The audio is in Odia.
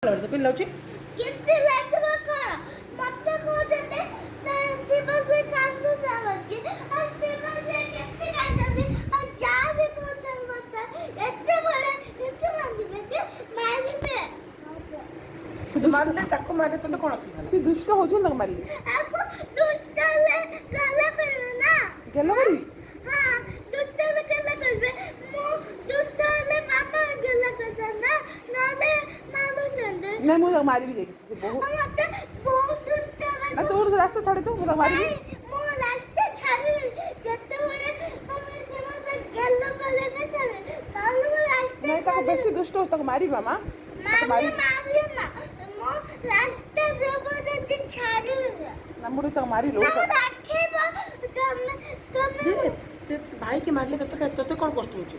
ପିଲାଉଛି କେତେ ଲାଗିବ କଣ ମତେ କହୁଛନ୍ତି ଶିବ ବି କାନ୍ଦୁଛନ୍ତି ଆଉ ଶିବ ବି କେତେ କାନ୍ଦୁଛନ୍ତି ଆଉ ଯାହା ବି କହୁଛନ୍ତି ମତେ ଏତେ ବଳେ ଏତେ ମାରିବେ କି ମାରିବେ ସେ ମାରିଲେ ତାକୁ ମାରିଲେ ତତେ କ'ଣ ଅସୁବିଧା? ସେ ଦୁଷ୍ଟ ହଉଛି ତାକୁ ମାରିଲି ଆକୁ ଦୁଷ୍ଟ ହେଲେ ଗାଲା କରିବେ ନା ଗେଲ କରିବି ହଁ ଦୁଷ୍ଟ ହେଲେ ଗାଲା କରିବେ ମୁଁ ଦୁଷ୍ଟ ହେଲେ ମାମା ଗାଲା କରୁଛନ୍ତି ନା ନହେଲେ ମାରୁଛନ୍ତି ନାଇଁ ମୁଁ ତାକୁ ମାରିବି ଯାଇକି ସେ ବହୁତ ମତେ ବହୁତ ଦୁଷ୍ଟ ନା ତୁ ରାସ୍ତା ଛାଡ଼ି ତୁ ମୁଁ ତାକୁ ମାରିବି ମୁଁ ରାସ୍ତା ଛାଡ଼ିବି ଯେତେବେଳେ ତମେ ସେମାନେ ଗେଲ କଲେ ନା ଛାଡ଼ିବି ନହେଲେ ମୁଁ ରାସ୍ତା ନାଇଁ ତାକୁ ବେଶୀ ଦୁଷ୍ଟ ହଉଛି ତାକୁ ମାରିବା ମା ତାକୁ ମାରିବି ମାରିବି ନା ମୁଁ ରାସ୍ତା ଜବରଦସ୍ତି ଛାଡ଼ିବି ନା ମୁଁ ତାକୁ ମାରିଲୁ ରାଖିବ ତମେ ତମେ ଭାଇକି ମାରିଲେ ତତେ ତତେ କ'ଣ କଷ୍ଟ ହେଉଛି?